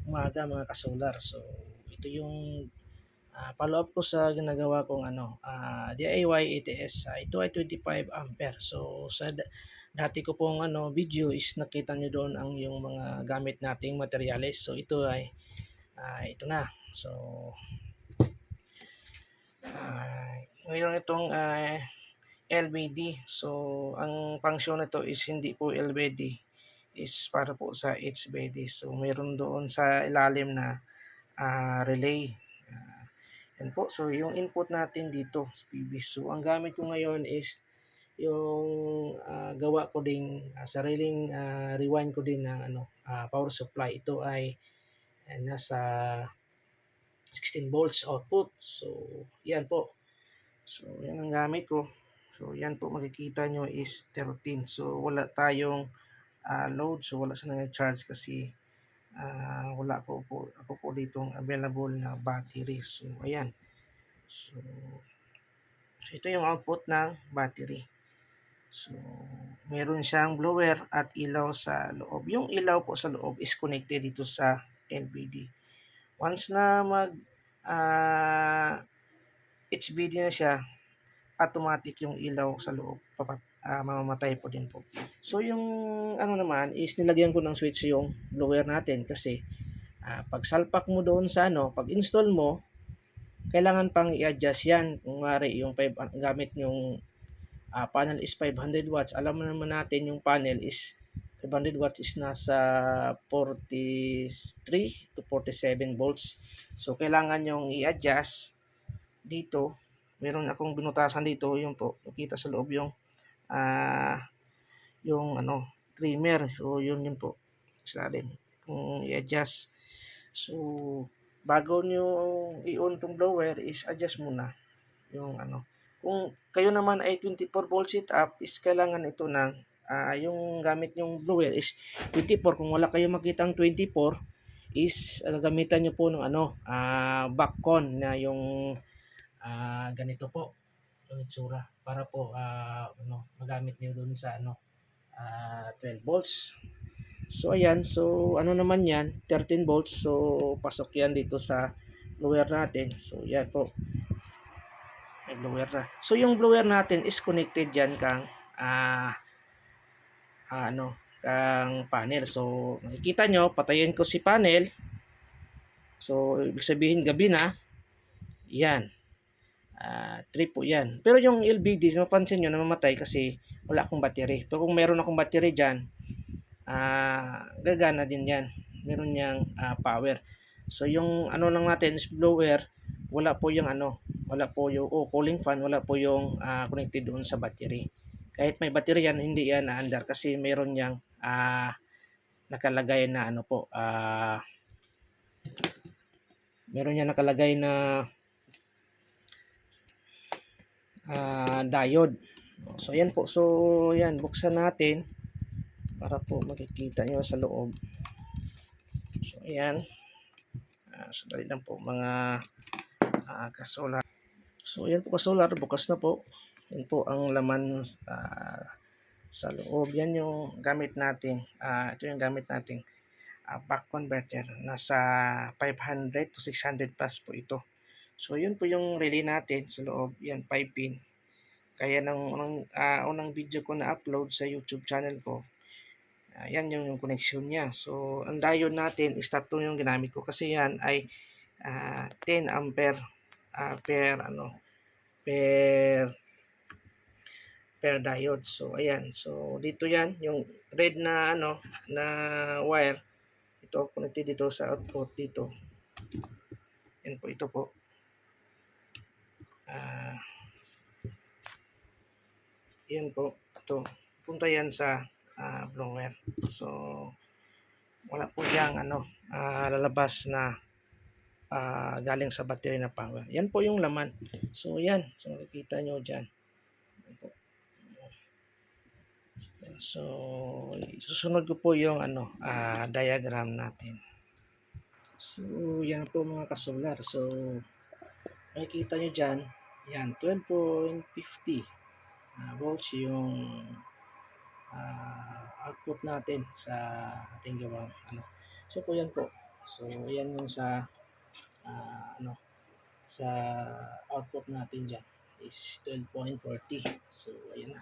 umaga mga kasolar. So ito yung follow up ko sa ginagawa kong DIY ATS. Ito ay 25 ampere. So sa dati ko pong video is nakita nyo doon ang yung mga gamit nating materyales. So ito ay ito na. So ngayon itong LBD. So ang function nito is hindi po LBD, is para po sa HBD. So mayroon doon sa ilalim na relay. Yan po. So yung input natin dito sa PV. So ang gamit ko ngayon is yung gawa ko din sariling rewind ko din ng power supply. Ito ay nasa 16 volts output. So yan po. So yan ang gamit ko. So yan po makikita nyo is 13. So wala tayong load. So wala siya nag-charge kasi wala ako po ditong available na battery. So ayan. So ito yung output ng battery. So meron siyang blower at ilaw sa loob. Yung ilaw po sa loob is connected dito sa LBD. Once na mag HBD na siya, automatic yung ilaw sa loob mamamatay po din po. So yung naman is nilagyan ko ng switch yung blower natin kasi pag salpak mo doon sa pag install mo, kailangan pang i-adjust yan. Kung mari yung gamit yung panel is 500 watts, alam naman natin yung panel is 500 watts is nasa 43 to 47 volts. So kailangan yung i-adjust dito. Meron akong binutasan dito, yung po nakita sa loob yung trimmer. So yun po sa atin kung i-adjust. So bago nyo i-on tong blower is adjust muna yung kung kayo naman ay 24 volt setup is kailangan ito ng yung gamit yung blower is 24. Kung wala kayo makitang 24 is gamitan nyo po ng back con na yung ganito po yung itsura para po magamit niyo doon sa 12 volts. So ayan, so naman yan, 13 volts. So pasok yan dito sa blower natin. So yan po, may blower na. So yung blower natin is connected yan kang kang panel. So makikita nyo, patayin ko si panel. So ibig sabihin gabi na. Yan. Trip po yan. Pero yung LBD, mapansin nyo namamatay kasi wala akong battery. Pero kung meron akong battery dyan, gagana din yan. Meron niyang power. So yung lang natin is blower, wala po yung wala po yung cooling fan, wala po yung connected doon sa battery. Kahit may battery yan, hindi yan naandar kasi meron niyang nakalagay na meron niyang nakalagay na diode. So yan po. So yan, buksan natin para po makikita nyo sa loob. So ayan, sandali lang po mga kasolar. So yan po kasolar, bukas na po. Yan po ang laman sa loob. Yan yung gamit natin. Ito yung gamit nating back converter. Nasa 500 to 600 plus po ito. So yun po yung relay natin sa loob. Yan 5 pin. Kaya unang video ko na upload sa YouTube channel ko, yan yung connection niya. So ang diode natin is tatlong yung ginamit ko kasi yan ay 10 ampere per diode. So ayan. So dito yan yung red na na wire. Ito connected dito sa output dito. Yan po, ito po. Yan po, ito punta yan sa blower. So wala po yang lalabas na galing sa battery na power. Yan po yung laman. So yan, so makikita nyo dyan. Yan po. So susunod ko po yung diagram natin. So yan po mga kasolar. So makikita nyo dyan, yan 12.50 volts yung output natin sa ating gawang ano. So po yan po. So yan yung sa ano sa output natin diyan is 12.40. So ayan na.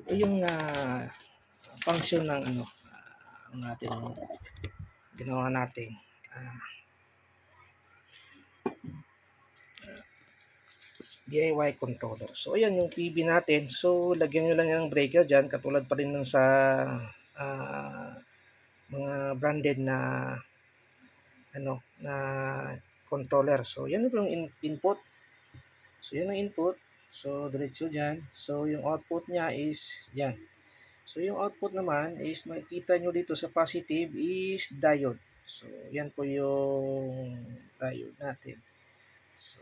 Ito yung function ng ano ang ating ginawa natin. DIY controller. So, ayan yung PB natin. So, lagyan nyo lang yung breaker dyan. Katulad pa rin nun sa mga branded na ano na controller. So, yan yung input. So, yan ang input. So, diretso dyan. So, yung output niya is dyan. So, yung output naman is makikita nyo dito sa positive is diode. So, yan po yung diode natin. So,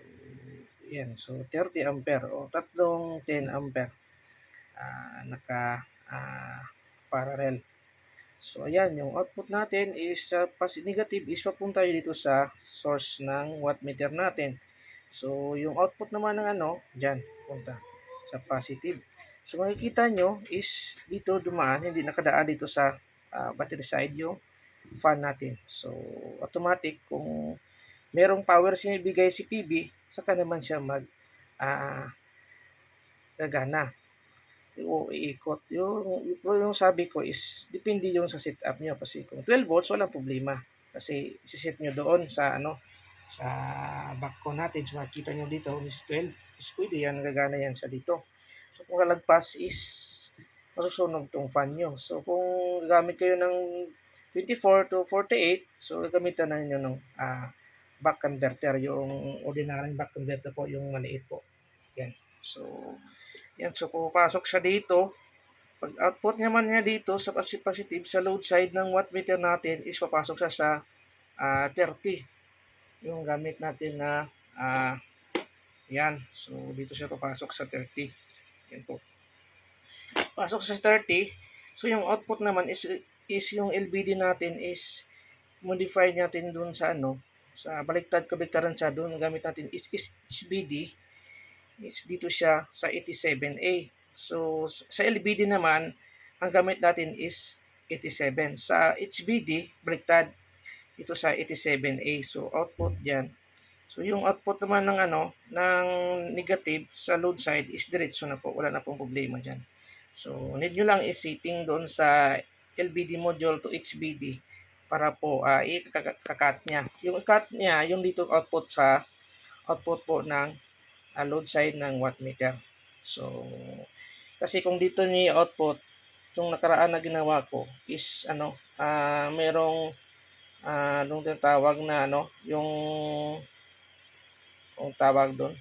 yan. So, 30 ampere o tatlong 10 ampere naka parallel. So, ayan. Yung output natin is negative is papunta dito sa source ng wattmeter natin. So, yung output naman ng ano, dyan, punta sa positive. So, makikita nyo is dito dumaan, hindi nakadaan dito sa battery side yung fan natin. So, automatic kung merong power sinibigay si PB, saka naman siya gagana o iikot. Yung sabi ko is, depende yung sa setup nyo. Kasi kung 12 volts, walang problema. Kasi isiset nyo doon sa ano, sa backbone natin. So makikita nyo dito is 12. Is pwede yan, gagana yan sa dito. So kung kalagpas is, masusunog tong fan nyo. So kung gagamit kayo ng 24 to 48, so gagamitan na nyo ng back converter, yung ordinary back converter po, yung maliit po. Yan. So, yan. So, pupasok siya dito. Pag output naman niya dito sa positive sa load side ng wattmeter natin is papasok siya sa 30. Yung gamit natin na yan. So, dito siya papasok sa 30. Yan po. Pasok sa 30. So, yung output naman is yung LBD natin is modify natin dun sa ano, sa baliktad-kabaliktaran siya doon, gamit natin is HBD is dito siya sa 87A. So sa LBD naman ang gamit natin is 87. Sa HBD baliktad dito sa 87A. So output diyan. So yung output naman ng ano ng negative sa load side is diretso na po, wala na pong problema diyan. So need nyo lang i-setting doon sa LBD module to HBD para po i-cut niya. Yung cut niya, yung dito output sa output po ng load side ng wattmeter. So, kasi kung dito ni output, yung nakaraan na ginawa ko is ano, merong nung tinatawag na ano, yung tawag doon,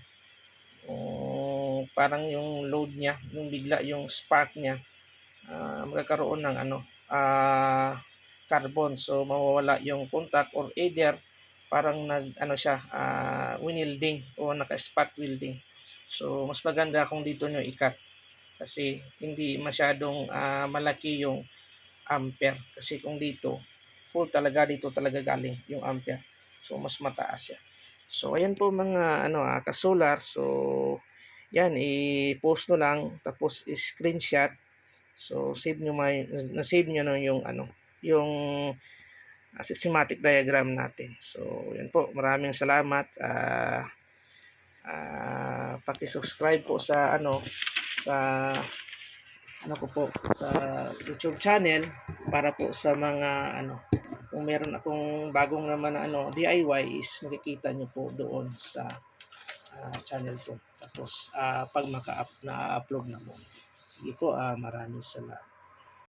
parang yung load niya, yung bigla yung spark niya, magkakaroon ng ano, carbon. So mawawala yung contact or either parang nag siya winilding o naka-spot welding. So mas maganda kung dito nyo i-cut kasi hindi masyadong malaki yung ampere, kasi kung dito full talaga, dito talaga galing yung ampere. So mas mataas siya. So ayan po mga ka-solar. So yan, i-post nyo lang tapos i-screenshot. So save nyo na-save nyo na yung yung schematic diagram natin. So yan po, maraming salamat. Paki-subscribe po sa ko po sa YouTube channel para po sa mga kung meron akong bagong naman DIY is makikita nyo po doon sa channel ko. Tapos pag na-upload na po. Sige po, maraming salamat.